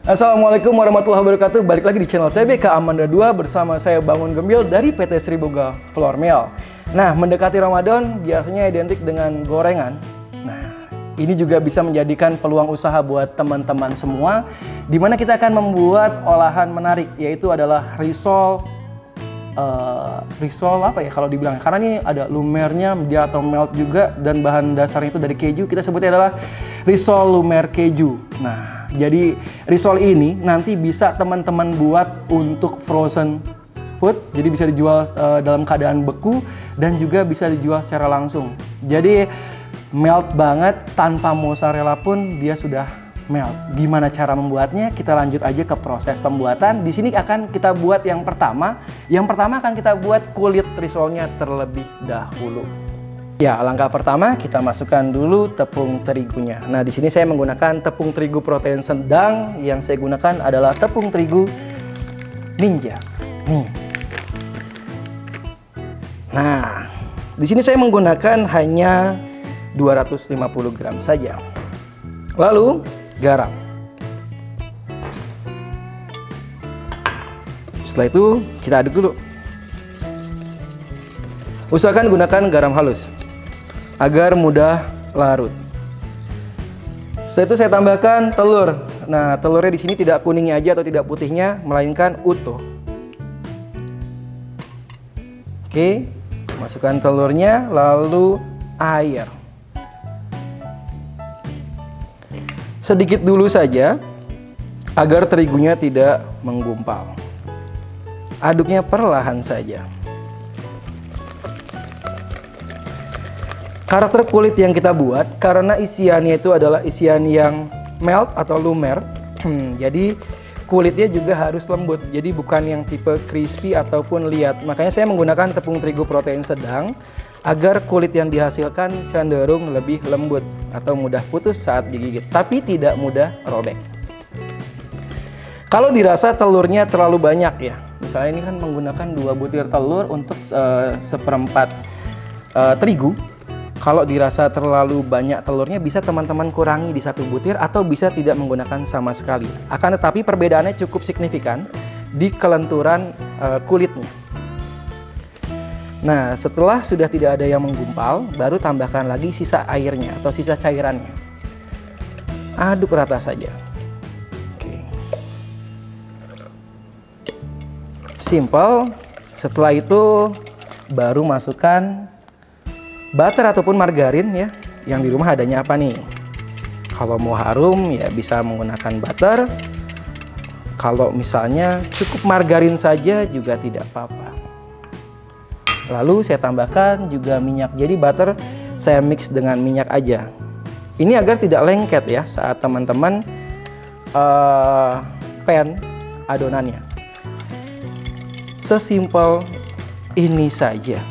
Assalamualaikum warahmatullahi wabarakatuh. Balik lagi di channel TBK Amanda 2 bersama saya Bangun Gembil dari PT Sriboga Flour Mill. Nah, mendekati Ramadan biasanya identik dengan gorengan. Nah, ini juga bisa menjadikan peluang usaha buat teman-teman semua, di mana kita akan membuat olahan menarik, yaitu adalah risol apa ya kalau dibilang, karena ini ada lumernya dia atau melt juga, dan bahan dasarnya itu dari keju. Kita sebutnya adalah risol lumer keju. Nah, jadi risol ini nanti bisa teman-teman buat untuk frozen food, jadi bisa dijual dalam keadaan beku dan juga bisa dijual secara langsung. Jadi melt banget, tanpa mozzarella pun dia sudah melt. Gimana cara membuatnya? Kita lanjut aja ke proses pembuatan. Di sini akan kita buat yang pertama. Yang pertama akan kita buat kulit risolnya terlebih dahulu. Ya, langkah pertama kita masukkan dulu tepung terigunya. Nah, di sini saya menggunakan tepung terigu protein sedang. Yang saya gunakan adalah tepung terigu Ninja. Nih. Nah, di sini saya menggunakan hanya 250 gram saja. Lalu garam. Setelah itu kita aduk dulu. Usahakan gunakan garam halus agar mudah larut. Setelah itu saya tambahkan telur. Nah, telurnya di sini tidak kuningnya aja atau tidak putihnya, melainkan utuh. Oke, masukkan telurnya, lalu air. Sedikit dulu saja agar terigunya tidak menggumpal. Aduknya perlahan saja. Karakter kulit yang kita buat karena isiannya itu adalah isian yang melt atau lumer. Jadi kulitnya juga harus lembut. Jadi bukan yang tipe crispy ataupun liat. Makanya saya menggunakan tepung terigu protein sedang agar kulit yang dihasilkan cenderung lebih lembut atau mudah putus saat digigit, tapi tidak mudah robek. Kalau dirasa telurnya terlalu banyak ya, misalnya ini kan menggunakan 2 butir telur untuk seperempat terigu. Kalau dirasa terlalu banyak telurnya, bisa teman-teman kurangi di 1 butir atau bisa tidak menggunakan sama sekali. Akan tetapi perbedaannya cukup signifikan di kelenturan kulitnya. Nah, setelah sudah tidak ada yang menggumpal, baru tambahkan lagi sisa airnya atau sisa cairannya. Aduk rata saja. Oke. Simple. Setelah itu baru masukkan butter ataupun margarin ya. Yang di rumah adanya apa nih? Kalau mau harum ya bisa menggunakan butter. Kalau misalnya cukup margarin saja juga tidak apa-apa. Lalu saya tambahkan juga minyak. Jadi butter saya mix dengan minyak aja. Ini agar tidak lengket ya saat teman-teman pan adonannya. Sesimpel ini saja.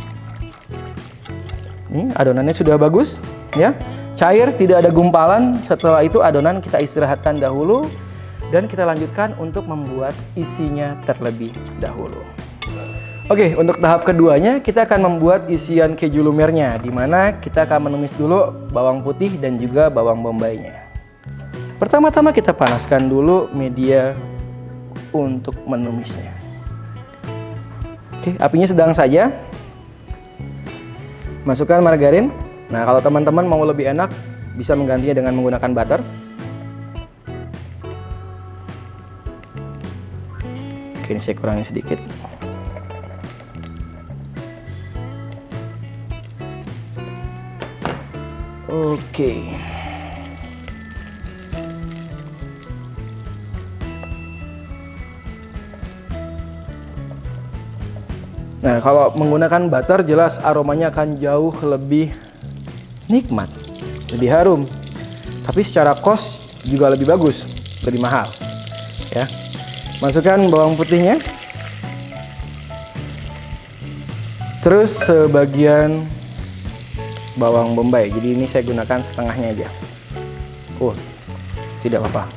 Ini adonannya sudah bagus ya. Cair, tidak ada gumpalan. Setelah itu adonan kita istirahatkan dahulu dan kita lanjutkan untuk membuat isinya terlebih dahulu. Oke, untuk tahap keduanya kita akan membuat isian keju lumernya, di mana kita akan menumis dulu bawang putih dan juga bawang bombaynya. Pertama-tama kita panaskan dulu media untuk menumisnya. Oke, apinya sedang saja. Masukkan margarin. Nah, kalau teman-teman mau lebih enak, bisa menggantinya dengan menggunakan butter. Oke, ini saya kurangi sedikit. Oke. Nah, kalau menggunakan butter jelas aromanya akan jauh lebih nikmat, lebih harum. Tapi secara cost juga lebih bagus, lebih mahal. Ya. Masukkan bawang putihnya. Terus sebagian bawang bombay. Jadi ini saya gunakan setengahnya aja. Tidak apa-apa.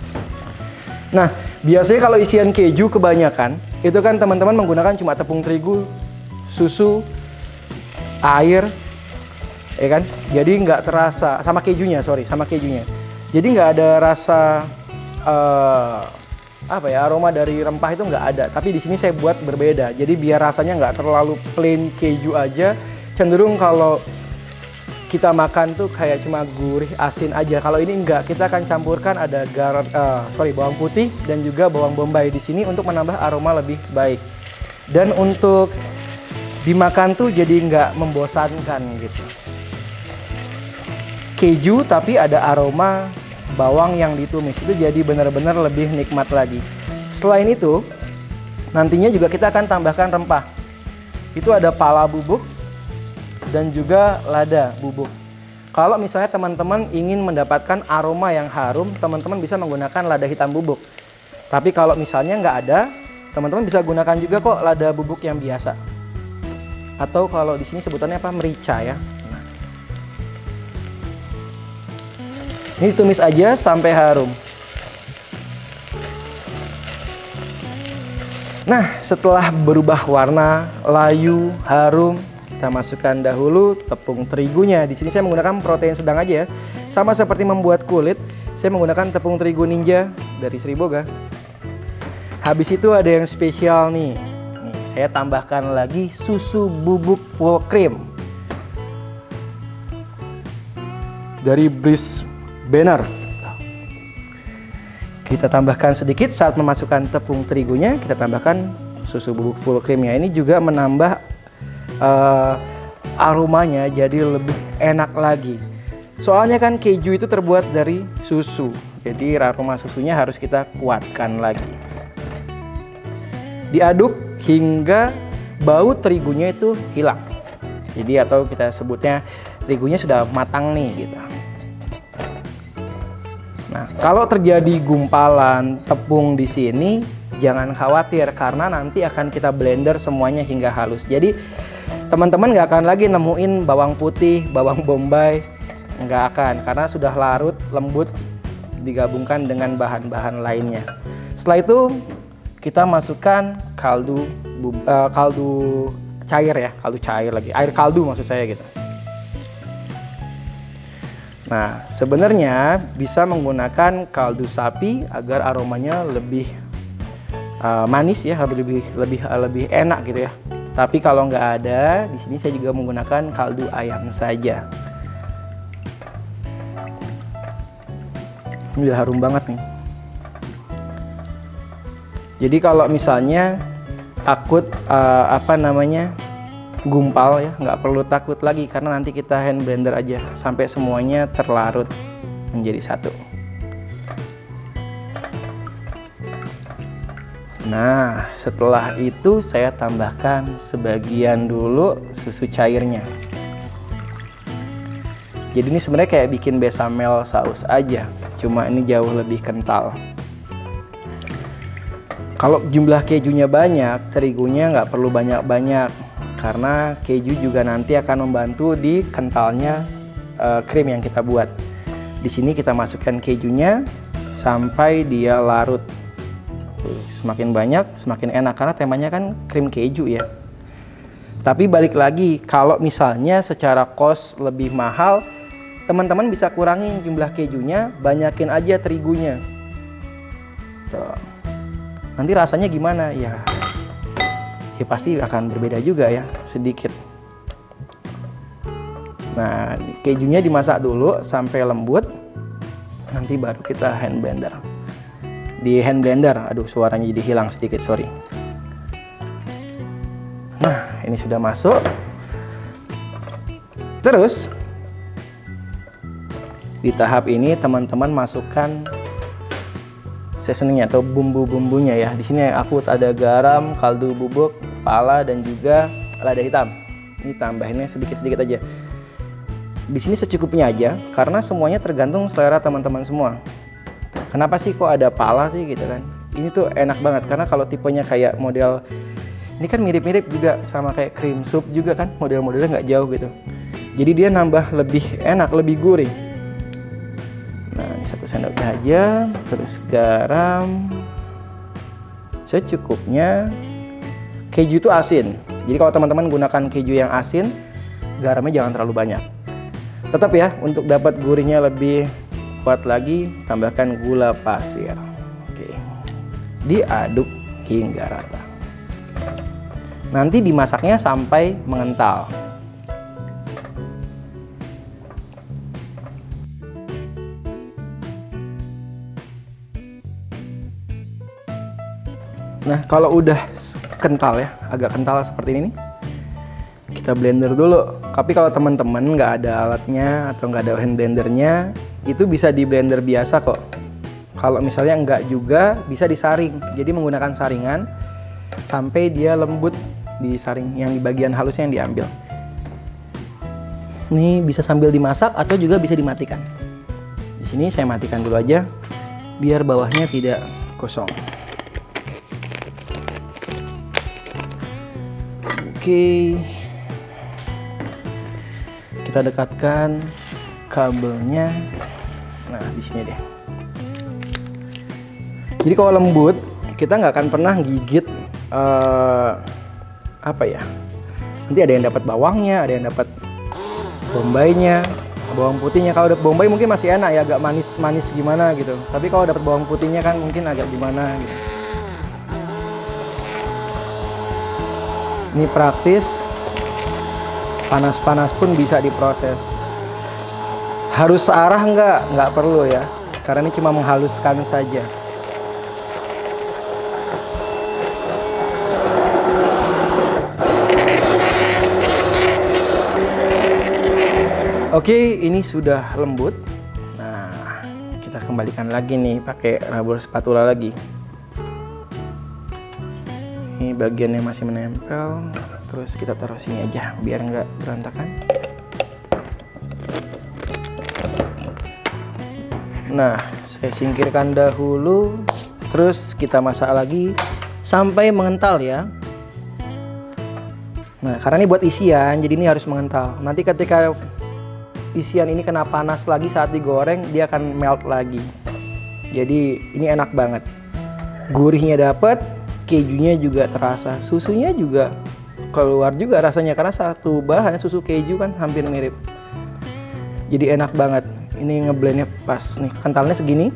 Nah, biasanya kalau isian keju kebanyakan, itu kan teman-teman menggunakan cuma tepung terigu, susu, air, ya kan? Jadi nggak terasa, sama kejunya. Jadi nggak ada rasa apa ya, aroma dari rempah itu nggak ada. Tapi di sini saya buat berbeda. Jadi biar rasanya nggak terlalu plain keju aja, cenderung kalau kita makan tuh kayak cuma gurih asin aja. Kalau ini enggak, kita akan campurkan ada bawang putih dan juga bawang bombay di sini untuk menambah aroma lebih baik. Dan untuk dimakan tuh jadi nggak membosankan gitu. Keju tapi ada aroma bawang yang ditumis, itu jadi benar-benar lebih nikmat lagi. Selain itu, nantinya juga kita akan tambahkan rempah. Itu ada pala bubuk dan juga lada bubuk. Kalau misalnya teman-teman ingin mendapatkan aroma yang harum, teman-teman bisa menggunakan lada hitam bubuk. Tapi kalau misalnya nggak ada, teman-teman bisa gunakan juga kok lada bubuk yang biasa. Atau kalau di sini sebutannya apa, merica ya. Ini tumis aja sampai harum. Nah, setelah berubah warna, layu, harum, kita masukkan dahulu tepung terigunya. Di sini saya menggunakan protein sedang aja ya. Sama seperti membuat kulit, saya menggunakan tepung terigu ninja dari Sri Boga. Habis itu ada yang spesial nih. Nih, saya tambahkan lagi susu bubuk full cream dari Bliss Banner. Kita tambahkan sedikit saat memasukkan tepung terigunya, kita tambahkan susu bubuk full creamnya. Ini juga menambah aromanya jadi lebih enak lagi. Soalnya kan keju itu terbuat dari susu, jadi aroma susunya harus kita kuatkan lagi. Diaduk hingga bau terigunya itu hilang. Jadi atau kita sebutnya terigunya sudah matang nih gitu. Nah, kalau terjadi gumpalan tepung di sini, jangan khawatir karena nanti akan kita blender semuanya hingga halus. Jadi teman-teman nggak akan lagi nemuin bawang putih, bawang bombay, nggak akan, karena sudah larut lembut digabungkan dengan bahan-bahan lainnya. Setelah itu kita masukkan kaldu cair ya, kaldu cair lagi, air kaldu maksud saya gitu. Nah, sebenarnya bisa menggunakan kaldu sapi agar aromanya lebih manis ya, lebih enak gitu ya. Tapi kalau nggak ada, di sini saya juga menggunakan kaldu ayam saja. Ini udah harum banget nih. Jadi kalau misalnya takut gumpal ya, nggak perlu takut lagi karena nanti kita hand blender aja sampai semuanya terlarut menjadi satu. Nah, setelah itu saya tambahkan sebagian dulu susu cairnya. Jadi ini sebenarnya kayak bikin bechamel saus aja, cuma ini jauh lebih kental. Kalau jumlah kejunya banyak, terigunya nggak perlu banyak-banyak karena keju juga nanti akan membantu di kentalnya krim yang kita buat. Di sini kita masukkan kejunya sampai dia larut. Semakin banyak, semakin enak karena temanya kan krim keju ya. Tapi balik lagi, kalau misalnya secara cost lebih mahal, teman-teman bisa kurangin jumlah kejunya, banyakin aja terigunya. Tuh. Nanti rasanya gimana ya? Ya pasti akan berbeda juga ya, sedikit. Nah, kejunya dimasak dulu sampai lembut, nanti baru kita hand blender. Di hand blender, aduh suaranya jadi hilang sedikit, sorry. Nah, ini sudah masuk. Terus, di tahap ini teman-teman masukkan seasoningnya atau bumbu-bumbunya ya. Di sini aku ada garam, kaldu bubuk, pala dan juga lada hitam. Ini tambahinnya sedikit-sedikit aja. Di sini secukupnya aja karena semuanya tergantung selera teman-teman semua. Kenapa sih kok ada pala sih gitu kan? Ini tuh enak banget karena kalau tipenya kayak model ini kan mirip-mirip juga sama kayak cream soup juga kan, model-modelnya nggak jauh gitu. Jadi dia nambah lebih enak, lebih gurih. Nah, ini 1 sendok aja, terus garam secukupnya. Keju itu asin, jadi kalau teman-teman gunakan keju yang asin, garamnya jangan terlalu banyak. Tetap ya, untuk dapat gurihnya lebih kuat lagi, tambahkan gula pasir. Oke. diaduk hingga rata. Nanti dimasaknya sampai mengental. Nah, kalau udah kental ya, agak kental seperti ini nih, kita blender dulu. Tapi kalau teman-teman nggak ada alatnya atau nggak ada hand blendernya, itu bisa di blender biasa kok. Kalau misalnya nggak juga, bisa disaring. Jadi menggunakan saringan sampai dia lembut di saring, yang di bagian halusnya yang diambil. Ini bisa sambil dimasak atau juga bisa dimatikan. Di sini saya matikan dulu aja, biar bawahnya tidak kosong. Oke, kita dekatkan kabelnya. Nah, di sini deh. Jadi kalau lembut, kita nggak akan pernah gigit apa ya? Nanti ada yang dapat bawangnya, ada yang dapat bombaynya, bawang putihnya. Kalau dapat bombay mungkin masih enak ya, agak manis-manis gimana gitu. Tapi kalau dapat bawang putihnya kan mungkin agak gimana gitu. Ini praktis, panas-panas pun bisa diproses. Harus searah nggak perlu ya, karena ini cuma menghaluskan saja. Oke, ini sudah lembut. Nah, kita kembalikan lagi nih pakai rubber spatula lagi. Ini bagian yang masih menempel, terus kita taruh sini aja biar nggak berantakan. Nah, saya singkirkan dahulu, terus kita masak lagi sampai mengental ya. Nah, karena ini buat isian, jadi ini harus mengental. Nanti ketika isian ini kena panas lagi saat digoreng, dia akan melt lagi. Jadi ini enak banget. Gurihnya dapet, kejunya juga terasa, susunya juga keluar juga rasanya karena satu bahan susu keju kan hampir mirip. Jadi enak banget. Ini ngeblendnya pas nih, kentalnya segini.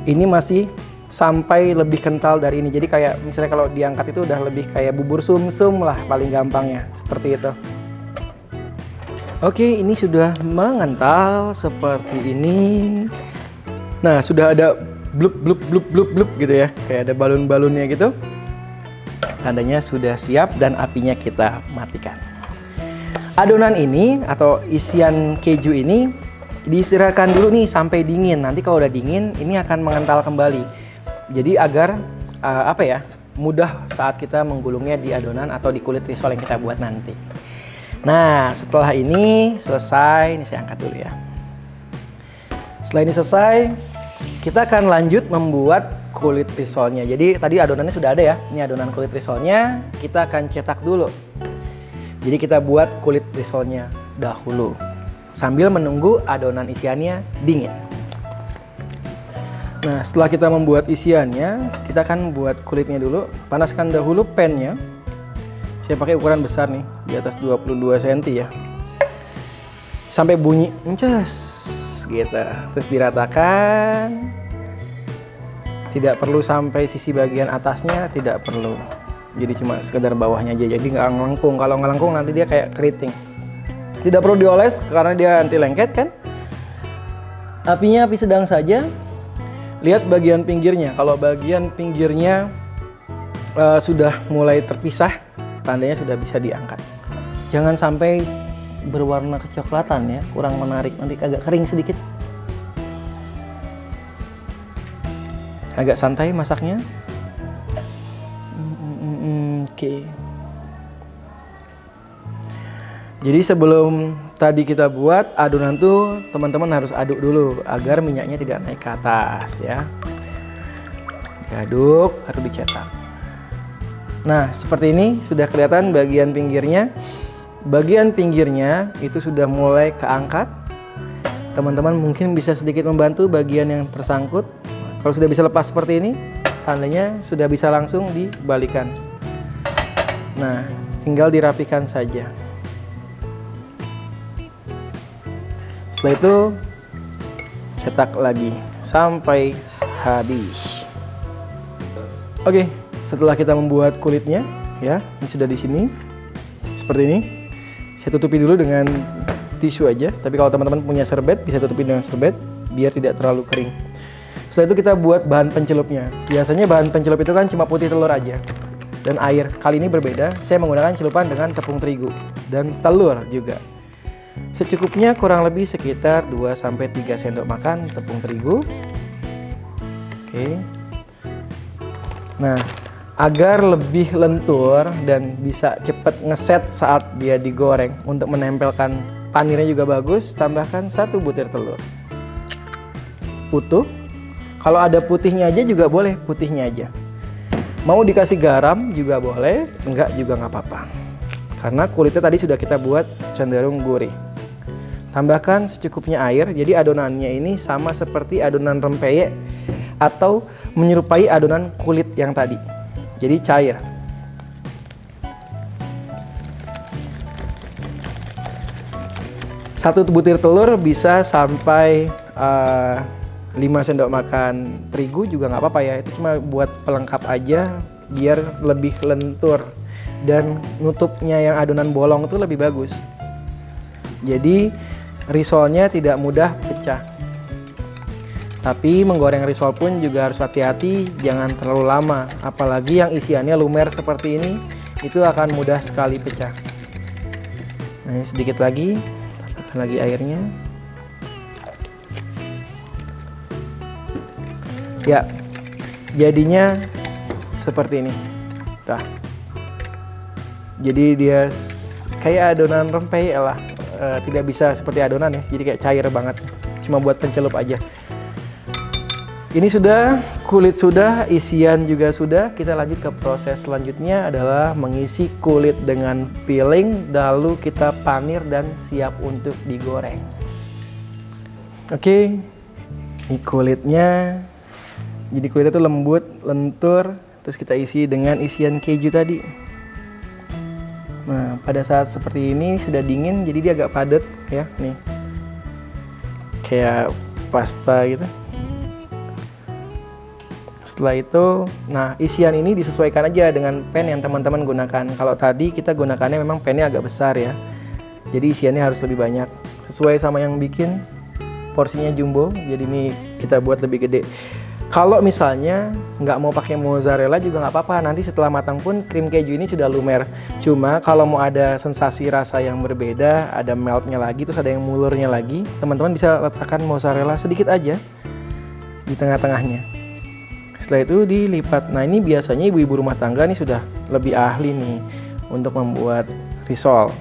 Ini masih sampai lebih kental dari ini. Jadi kayak misalnya kalau diangkat itu udah lebih kayak bubur sumsum lah paling gampangnya, seperti itu. Oke, ini sudah mengental seperti ini. Nah, sudah ada blup blup blup blup blup gitu ya, kayak ada balon-balonnya gitu. Tandanya sudah siap dan apinya kita matikan. Adonan ini atau isian keju ini diistirahatkan dulu nih sampai dingin. Nanti kalau udah dingin, ini akan mengental kembali. Jadi agar mudah saat kita menggulungnya di adonan atau di kulit risol yang kita buat nanti. Nah, setelah ini selesai, ini saya angkat dulu ya. Setelah ini selesai, kita akan lanjut membuat kulit risolnya. Jadi tadi adonannya sudah ada ya. Ini adonan kulit risolnya, kita akan cetak dulu. Jadi kita buat kulit risolnya dahulu sambil menunggu adonan isiannya dingin. Nah, setelah kita membuat isiannya, kita akan buat kulitnya dulu. Panaskan dahulu pannya. Saya pakai ukuran besar nih, di atas 22 cm ya. Sampai bunyi encas gitu. Terus diratakan. Tidak perlu sampai sisi bagian atasnya, tidak perlu. Jadi cuma sekedar bawahnya aja. Jadi nggak ngelengkung. Kalau ngelengkung nanti dia kayak keriting. Tidak perlu dioles karena dia anti lengket kan. Apinya api sedang saja. Lihat bagian pinggirnya. Kalau bagian pinggirnya sudah mulai terpisah, tandanya sudah bisa diangkat. Jangan sampai berwarna kecoklatan ya, kurang menarik. Nanti agak kering sedikit. Agak santai masaknya. Oke. Jadi sebelum tadi kita buat adonan tuh teman-teman harus aduk dulu agar minyaknya tidak naik ke atas ya. Diaduk baru dicetak. Nah, seperti ini sudah kelihatan bagian pinggirnya. Bagian pinggirnya itu sudah mulai keangkat. Teman-teman mungkin bisa sedikit membantu bagian yang tersangkut. Kalau sudah bisa lepas seperti ini, tandanya sudah bisa langsung dibalikan. Nah, tinggal dirapikan saja. Setelah itu cetak lagi sampai habis. Oke, setelah kita membuat kulitnya, ya, ini sudah di sini, seperti ini. Saya tutupi dulu dengan tisu aja. Tapi kalau teman-teman punya serbet, bisa tutupi dengan serbet, biar tidak terlalu kering. Setelah itu kita buat bahan pencelupnya. Biasanya bahan pencelup itu kan cuma putih telur aja dan air. Kali ini berbeda, saya menggunakan celupan dengan tepung terigu dan telur juga. Secukupnya, kurang lebih sekitar 2-3 sendok makan tepung terigu. Oke. Nah, agar lebih lentur dan bisa cepat ngeset saat dia digoreng, untuk menempelkan panirnya juga bagus, tambahkan 1 butir telur utuh. Kalau ada putihnya aja juga boleh, putihnya aja. Mau dikasih garam juga boleh, enggak juga nggak apa-apa. Karena kulitnya tadi sudah kita buat cenderung gurih. Tambahkan secukupnya air, jadi adonannya ini sama seperti adonan rempeyek atau menyerupai adonan kulit yang tadi. Jadi cair. Satu butir telur bisa sampai 5 sendok makan terigu juga nggak apa-apa ya. Itu cuma buat pelengkap aja biar lebih lentur dan nutupnya yang adonan bolong itu lebih bagus. Jadi risolnya tidak mudah pecah. Tapi menggoreng risol pun juga harus hati-hati, jangan terlalu lama. Apalagi yang isiannya lumer seperti ini, itu akan mudah sekali pecah. Nah, ini sedikit lagi, tambahkan lagi airnya. Ya, jadinya seperti ini. Tuh. Jadi dia kayak adonan rempeyek lah. Tidak bisa seperti adonan ya, jadi kayak cair banget. Cuma buat pencelup aja. Ini sudah, kulit sudah, isian juga sudah. Kita lanjut ke proses selanjutnya adalah mengisi kulit dengan filling, lalu kita panir dan siap untuk digoreng. Oke, ini kulitnya. Jadi kulitnya tuh lembut, lentur, terus kita isi dengan isian keju tadi. Nah, pada saat seperti ini sudah dingin, jadi dia agak padat ya, nih. Kayak pasta gitu. Setelah itu, nah isian ini disesuaikan aja dengan pan yang teman-teman gunakan. Kalau tadi kita gunakannya memang pannya agak besar ya. Jadi isiannya harus lebih banyak. Sesuai sama yang bikin, porsinya jumbo, jadi ini kita buat lebih gede. Kalau misalnya nggak mau pakai mozzarella juga nggak apa-apa. Nanti setelah matang pun krim keju ini sudah lumer. Cuma kalau mau ada sensasi rasa yang berbeda, ada meltnya lagi, terus ada yang mulurnya lagi, teman-teman bisa letakkan mozzarella sedikit aja di tengah-tengahnya. Setelah itu dilipat. Nah, ini biasanya ibu-ibu rumah tangga nih sudah lebih ahli nih untuk membuat risol.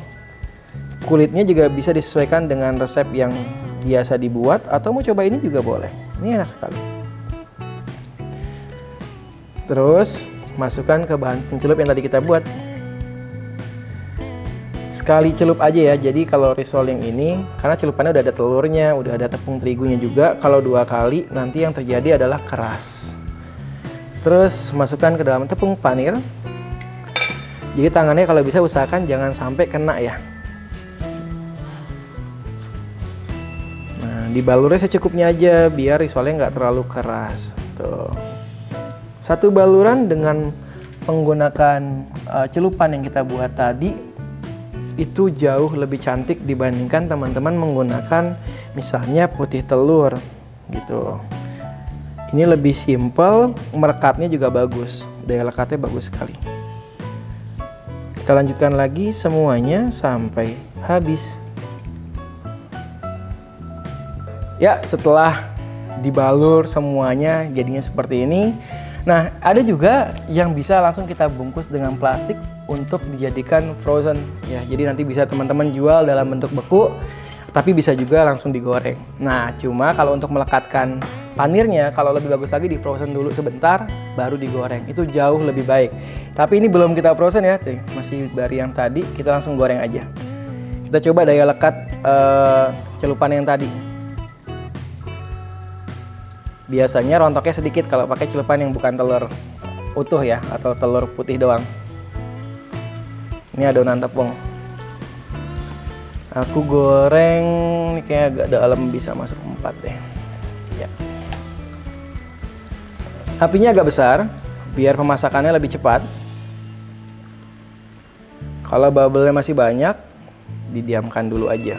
Kulitnya juga bisa disesuaikan dengan resep yang biasa dibuat, atau mau coba ini juga boleh. Ini enak sekali. Terus masukkan ke bahan pencelup yang tadi kita buat. Sekali celup aja ya. Jadi kalau risol yang ini, karena celupannya udah ada telurnya, udah ada tepung terigunya juga, kalau 2 kali nanti yang terjadi adalah keras. Terus masukkan ke dalam tepung panir. Jadi tangannya kalau bisa usahakan jangan sampai kena ya. Nah, dibalurnya secukupnya aja biar risolnya nggak terlalu keras. Tuh. 1 baluran dengan menggunakan celupan yang kita buat tadi itu jauh lebih cantik dibandingkan teman-teman menggunakan misalnya putih telur gitu. Ini lebih simple, merekatnya juga bagus, daya lekatnya bagus sekali. Kita lanjutkan lagi semuanya sampai habis. Ya, setelah dibalur semuanya jadinya seperti ini. Nah, ada juga yang bisa langsung kita bungkus dengan plastik untuk dijadikan frozen ya. Jadi nanti bisa teman-teman jual dalam bentuk beku, tapi bisa juga langsung digoreng. Nah, cuma kalau untuk melekatkan panirnya, kalau lebih bagus lagi di frozen dulu sebentar, baru digoreng. Itu jauh lebih baik. Tapi ini belum kita frozen ya, masih dari yang tadi, kita langsung goreng aja. Kita coba daya lekat celupan yang tadi. Biasanya rontoknya sedikit kalau pakai celupan yang bukan telur utuh ya, atau telur putih doang. Ini adonan tepung. Aku goreng, ini kayak agak dalam, bisa masuk 4 deh. Ya. Apinya agak besar, biar pemasakannya lebih cepat. Kalau bubble-nya masih banyak, didiamkan dulu aja.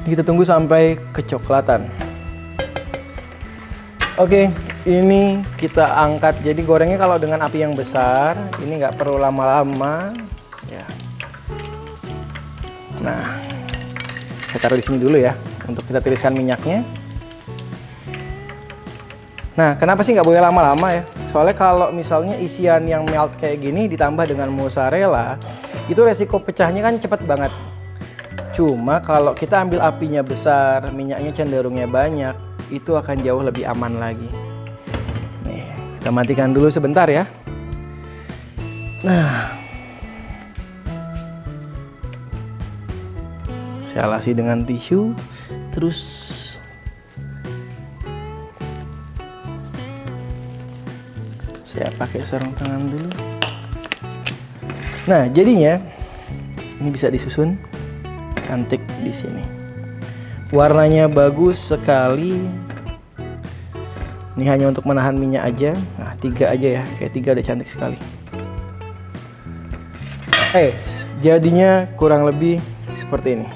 Kita tunggu sampai kecoklatan. Oke, ini kita angkat. Jadi gorengnya kalau dengan api yang besar, ini nggak perlu lama-lama. Ya. Nah, saya taruh di sini dulu ya, untuk kita tiriskan minyaknya. Nah, kenapa sih nggak boleh lama-lama ya? Soalnya kalau misalnya isian yang melt kayak gini ditambah dengan mozzarella, itu resiko pecahnya kan cepet banget. Cuma kalau kita ambil apinya besar, minyaknya cenderungnya banyak, itu akan jauh lebih aman lagi. Nih, kita matikan dulu sebentar ya. Nah, saya alasi dengan tisu, terus saya pakai sarung tangan dulu. Nah, jadinya ini bisa disusun cantik di sini. Warnanya bagus sekali. Ini hanya untuk menahan minyak aja. Nah, 3 aja ya, kayak 3 udah cantik sekali. Jadinya kurang lebih seperti ini.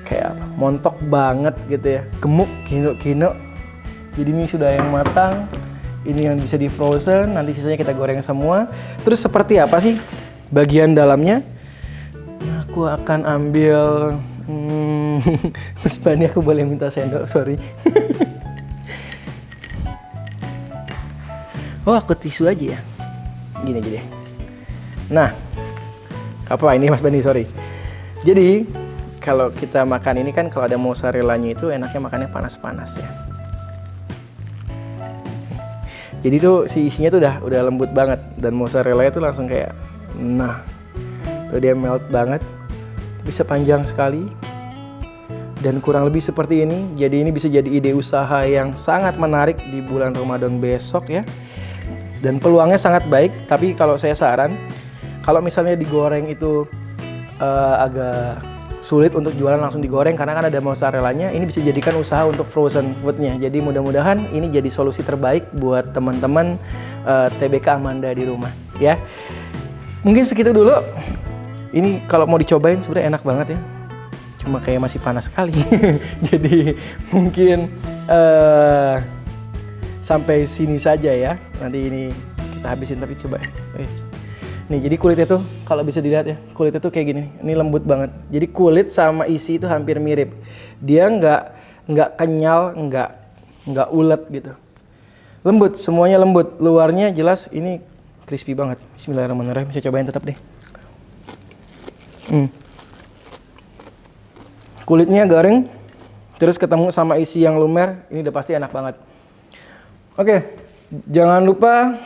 Kayak apa? Montok banget gitu ya, gemuk, kino-kino. Jadi ini sudah yang matang, ini yang bisa di frozen, nanti sisanya kita goreng semua. Terus seperti apa sih bagian dalamnya? Nah, aku akan ambil, Mas Bani, aku boleh minta sendok, sorry. Oh, aku tisu aja ya, gini aja deh. Nah, apa ini Mas Bani, sorry. Jadi kalau kita makan ini kan, kalau ada mozzarellanya itu enaknya makannya panas-panas ya. Jadi tuh si isinya tuh udah lembut banget, dan mozzarella itu langsung kayak, nah, tuh dia melt banget, bisa panjang sekali, dan kurang lebih seperti ini. Jadi ini bisa jadi ide usaha yang sangat menarik di bulan Ramadan besok ya, dan peluangnya sangat baik. Tapi kalau saya saran, kalau misalnya digoreng itu agak sulit untuk jualan langsung digoreng karena kan ada mozzarellanya, ini bisa jadikan usaha untuk frozen foodnya. Jadi mudah-mudahan ini jadi solusi terbaik buat teman-teman TBK Amanda di rumah ya. Mungkin segitu dulu. Ini kalau mau dicobain sebenarnya enak banget ya, cuma kayak masih panas sekali. Jadi mungkin sampai sini saja ya, nanti ini kita habisin. Tapi coba nih, jadi kulitnya tuh kalau bisa dilihat ya, kulitnya tuh kayak gini. Ini lembut banget. Jadi kulit sama isi itu hampir mirip. Dia nggak kenyal, nggak ulet gitu. Lembut, semuanya lembut. Luarnya jelas ini crispy banget. Bismillahirrahmanirrahim. Saya cobain tetap deh. Kulitnya garing, terus ketemu sama isi yang lumer. Ini udah pasti enak banget. Oke, jangan lupa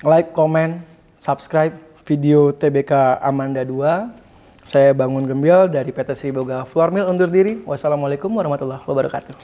like, comment, subscribe video TBK Amanda 2. Saya Bangun Gembil dari PT Sri Boga Flour Mill undur diri. Wassalamualaikum warahmatullahi wabarakatuh.